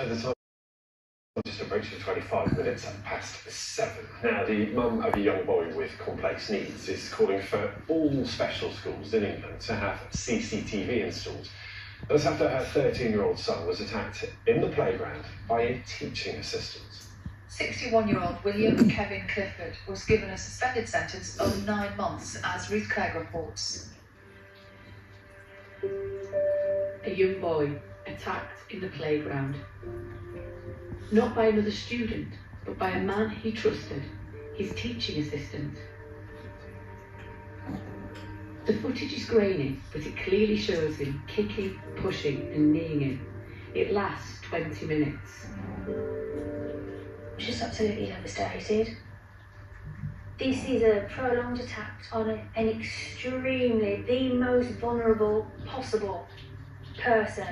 At the time, just approaching 25 minutes past 7. Now, the mum of a young boy with complex needs is calling for all special schools in England to have CCTV installed. That's after her 13-year-old son was attacked in the playground by a teaching assistant. 61-year-old William Kevin Clifford was given a suspended sentence of 9 months, as Ruth Clegg reports. A young boy attacked in the playground. Not by another student, but by a man he trusted, his teaching assistant. The footage is grainy, but it clearly shows him kicking, pushing and kneeing him. It lasts 20 minutes. Just absolutely devastated. This is a prolonged attack on an extremely, the most vulnerable possible person.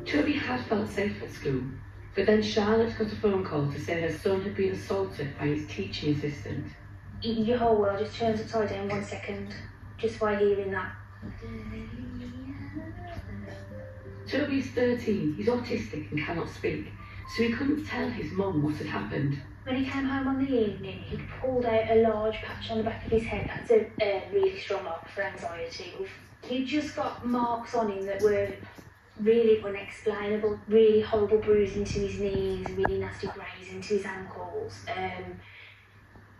Tobie had felt safe at school, but then Charlotte got a phone call to say her son had been assaulted by his teaching assistant. Your whole world just turns upside down 1 second, just by hearing that. Tobie's 13, he's autistic and cannot speak, so he couldn't tell his mum what had happened. When he came home on the evening, he'd pulled out a large patch on the back of his head. That's a really strong mark for anxiety. He'd just got marks on him that were really unexplainable, really horrible bruising to his knees, really nasty grazing to his ankles.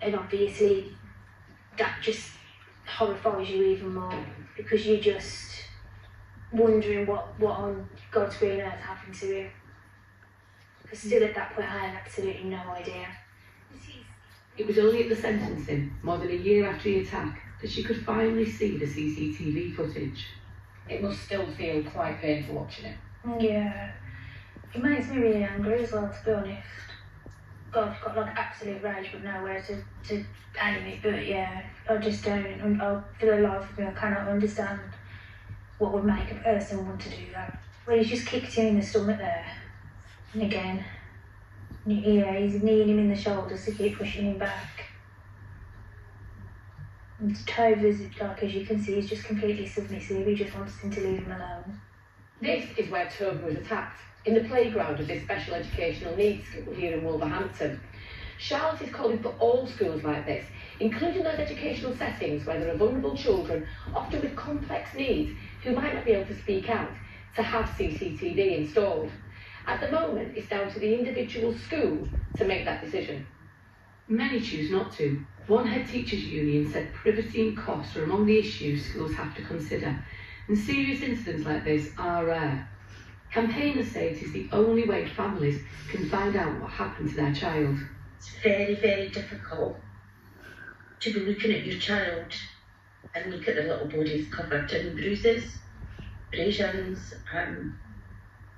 And obviously, that just horrifies you even more, because you're just wondering what on God's green earth happened to him. Because still at that point, I had absolutely no idea. It was only at the sentencing, more than a year after the attack, that she could finally see the CCTV footage. It must still feel quite painful watching it. Yeah. It makes me really angry as well, to be honest. God, I've got like absolute rage, but nowhere to aim it. But yeah, I just don't. For the life of me, I cannot understand what would make a person want to do that. Well, he's just kicked him in the stomach there. And again, yeah, he's kneeing him in the shoulders to keep pushing him back. And Tobie's, like, as you can see, he's just completely submissive. He just wants him to leave him alone. This is where Tobie was attacked, in the playground of this special educational needs school here in Wolverhampton. Charlotte is calling for all schools like this, including those educational settings where there are vulnerable children, often with complex needs, who might not be able to speak out, to have CCTV installed. At the moment, it's down to the individual school to make that decision. Many choose not to. One head teachers' union said privacy and costs are among the issues schools have to consider, and serious incidents like this are rare. Campaigners say it is the only way families can find out what happened to their child. It's very, very difficult to be looking at your child and look at the little bodies covered in bruises, abrasions, and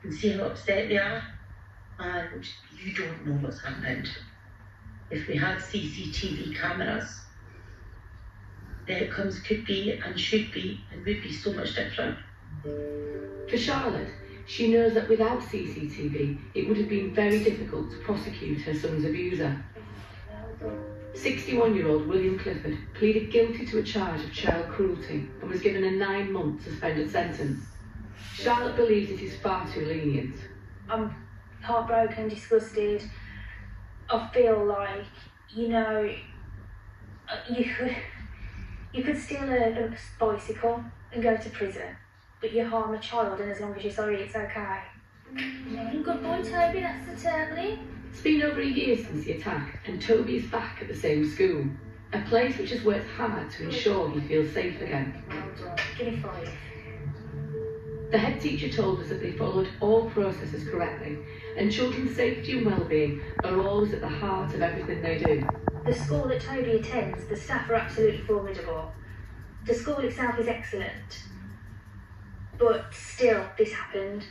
see how upset they are, and you don't know what's happened. If we had CCTV cameras, the outcomes could be and should be and would be so much different. For Charlotte, she knows that without CCTV, it would have been very difficult to prosecute her son's abuser. 61-year-old William Clifford pleaded guilty to a charge of child cruelty and was given a 9-month suspended sentence. Charlotte believes it is far too lenient. I'm heartbroken, disgusted. I feel like, you know, you could steal a bicycle and go to prison, but you harm a child, and as long as you're sorry, it's okay. Good boy, Tobie, that's the turtling. It's been over a year since the attack, and Tobie is back at the same school, a place which has worked hard to ensure he feels safe again. Well done. Give me 5. The head teacher told us that they followed all processes correctly, and children's safety and well-being are always at the heart of everything they do. The school that Tobie attends, the staff are absolutely formidable. The school itself is excellent. But still, this happened.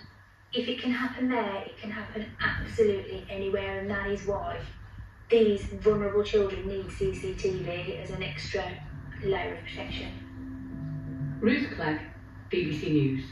If it can happen there, it can happen absolutely anywhere, and that is why these vulnerable children need CCTV as an extra layer of protection. Ruth Clegg, BBC News.